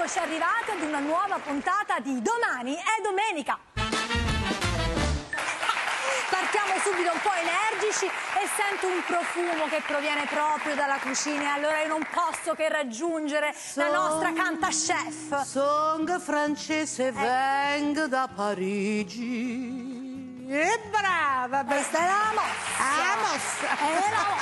Eccoci arrivati ad una nuova puntata di Domani è Domenica. Partiamo subito un po' energici e sento un profumo che proviene proprio dalla cucina e allora io non posso che raggiungere la nostra cantachef. Song francese vengo da Parigi. E brava! Questa è la mossa! È la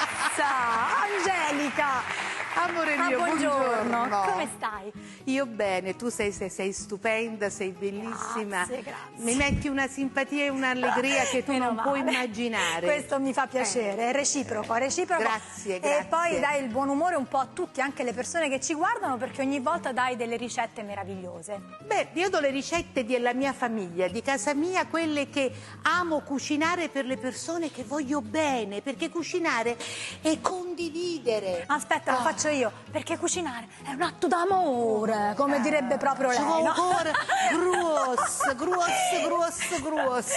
mossa! Angelica! Amore mio, buongiorno. Come stai? Io bene, tu sei stupenda, sei bellissima. Grazie. Mi metti una simpatia e un'allegria che tu non puoi immaginare. Questo mi fa piacere, è reciproco. Grazie. E poi dai il buon umore un po' a tutti, anche le persone che ci guardano, perché ogni volta dai delle ricette meravigliose. Beh, io do le ricette della mia famiglia, di casa mia, quelle che amo cucinare per le persone che voglio bene, perché cucinare è condividere. Aspetta, lo faccio io, perché cucinare è un atto d'amore, come direbbe proprio lei, no? Gruos.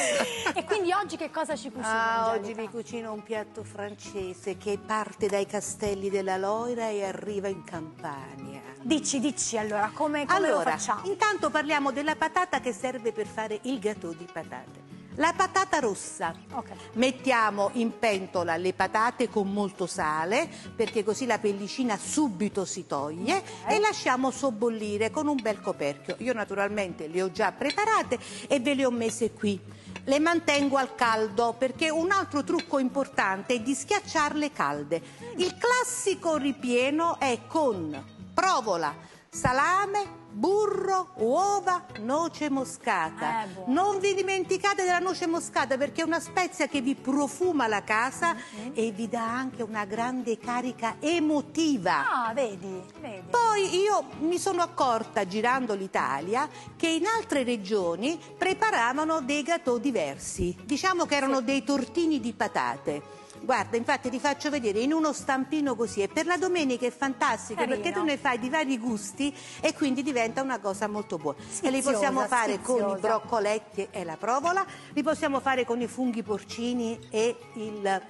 E quindi oggi che cosa ci cucina, oggi vi cucino un piatto francese che parte dai castelli della Loira e arriva in Campania. Dici allora, come lo facciamo? Intanto parliamo della patata che serve per fare il gâteau di patate. La patata rossa. Okay. Mettiamo in pentola le patate con molto sale, perché così la pellicina subito si toglie, e lasciamo sobbollire con un bel coperchio. Io naturalmente le ho già preparate e ve le ho messe qui. Le mantengo al caldo perché un altro trucco importante è di schiacciarle calde. Il classico ripieno è con provola, salame, burro, uova, noce moscata. Non vi dimenticate della noce moscata perché è una spezia che vi profuma la casa e vi dà anche una grande carica emotiva. Ah, vedi. Poi io mi sono accorta, girando l'Italia, che in altre regioni preparavano dei gâteau diversi. Diciamo che erano dei tortini di patate. Guarda, infatti ti faccio vedere in uno stampino così, e per la domenica è fantastico. Carino. Perché tu ne fai di vari gusti e quindi diventa una cosa molto buona. E li possiamo fare con i broccoletti e la provola, li possiamo fare con i funghi porcini e il...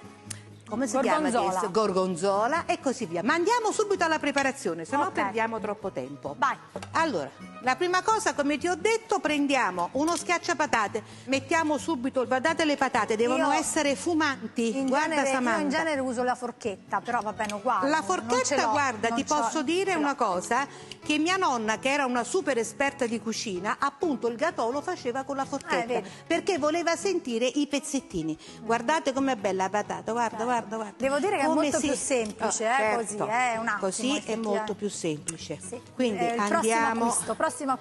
come si chiama adesso? Gorgonzola e così via. Ma andiamo subito alla preparazione, se no perdiamo troppo tempo. Vai. Allora, la prima cosa, come ti ho detto, prendiamo uno schiacciapatate, mettiamo subito, guardate le patate, devono essere fumanti. Guarda Samantha. Io in genere uso la forchetta, però va bene uguale. La forchetta, guarda, ti posso dire una cosa, che mia nonna, che era una super esperta di cucina, appunto il gâteau lo faceva con la forchetta, perché voleva sentire i pezzettini. Guardate com'è bella la patata, guarda. Devo dire che è molto più semplice, certo. Così, è un attimo. Così è molto più semplice. Sì. Quindi andiamo... Prossimo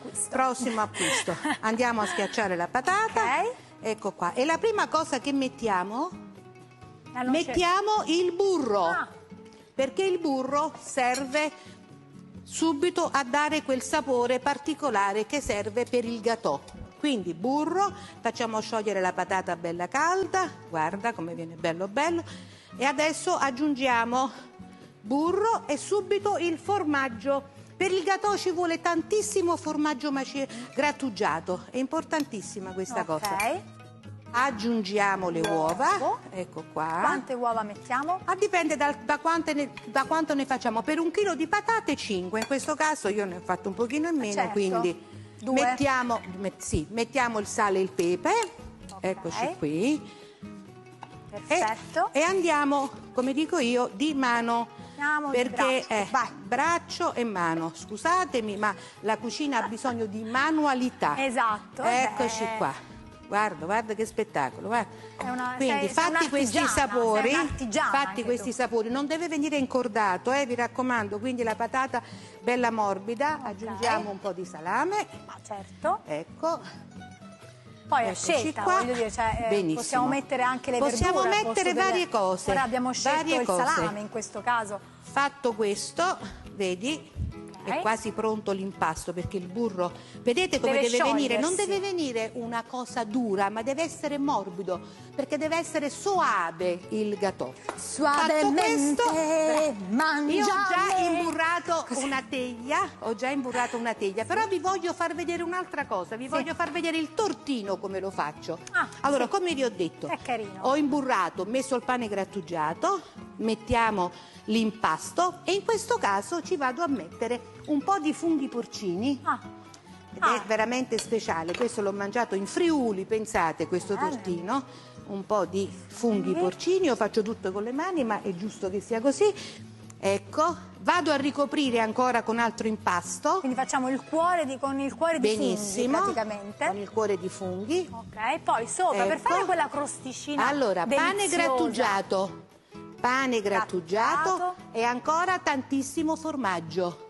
acquisto. Andiamo a schiacciare la patata. Ecco qua. E la prima cosa che mettiamo? Mettiamo il burro. Perché il burro serve subito a dare quel sapore particolare che serve per il gâteau. Quindi burro, facciamo sciogliere la patata bella calda, guarda come viene bello. E adesso aggiungiamo burro e subito il formaggio. Per il gâteau ci vuole tantissimo formaggio grattugiato, è importantissima questa cosa. Aggiungiamo le uova, ecco qua. Quante uova mettiamo? Dipende da quanto ne facciamo. Per 1 chilo di patate 5, in questo caso io ne ho fatto un pochino in meno, quindi 2. mettiamo il sale e il pepe, eccoci qui. Perfetto. E andiamo, come dico io, di mano. Perché braccio e mano, scusatemi, ma la cucina ha bisogno di manualità. Esatto. Eccoci qua. Guarda che spettacolo. Quindi fatti questi sapori, non deve venire incordato, vi raccomando. Quindi la patata bella morbida, aggiungiamo un po' di salame. Certo. Ecco. Poi a scelta, voglio dire, possiamo mettere anche le verdure. Possiamo mettere varie cose. Ora abbiamo scelto il salame in questo caso. Fatto questo, vedi, è quasi pronto l'impasto, perché il burro, vedete come deve venire? Non deve venire una cosa dura, ma deve essere morbido, perché deve essere soave il gâteau. Suavemente io ho già imburrato una teglia, però vi voglio far vedere un'altra cosa, vi voglio far vedere il tortino come lo faccio. Allora, come vi ho detto, è carino. ho imburrato, messo il pane grattugiato, mettiamo l'impasto e in questo caso ci vado a mettere un po' di funghi porcini. Ed è veramente speciale, questo l'ho mangiato in Friuli, pensate, questo tortino, un po' di funghi porcini, io faccio tutto con le mani, ma è giusto che sia così. Ecco, vado a ricoprire ancora con altro impasto. Quindi facciamo il cuore con il cuore di funghi, praticamente. Con il cuore di funghi. Ok, poi sopra, per fare quella crosticina allora, deliziosa. pane grattugiato e ancora tantissimo formaggio.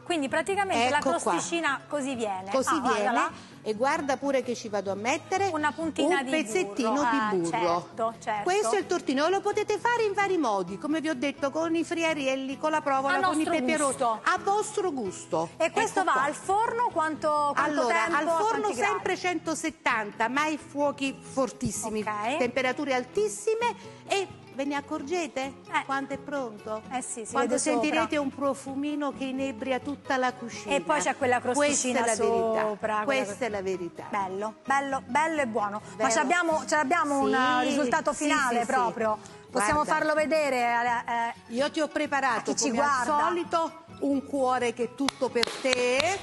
Quindi praticamente la crosticina così viene. Così viene. E guarda pure che ci vado a mettere una puntina un pezzettino di burro. Certo. Questo è il tortino, lo potete fare in vari modi, come vi ho detto, con i friarielli, con la provola, con i peperoni, a vostro gusto. E questo va al forno quanto allora, tempo? Al forno sempre 170, mai fuochi fortissimi, temperature altissime e ve ne accorgete quando è pronto? Sì, quando sentirete un profumino che inebria tutta la cucina. E poi c'è quella crosticina sopra. Questa è la verità. Bello, bello, bello e buono. Ma ce l'abbiamo un risultato finale proprio. Possiamo farlo vedere? Io ti ho preparato, come al solito, un cuore che è tutto per te. E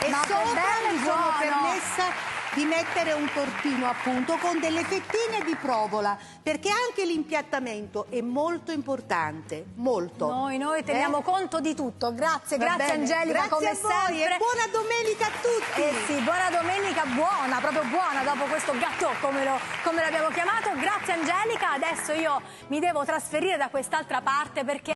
sopra mi sono permessa di mettere un tortino appunto con delle fettine di provola, perché anche l'impiattamento è molto importante, molto. Noi teniamo conto di tutto. Grazie Angelica, come sempre. E buona domenica a tutti. Sì, buona domenica, buona, proprio buona dopo questo gâteau come l'abbiamo chiamato. Grazie Angelica, adesso io mi devo trasferire da quest'altra parte perché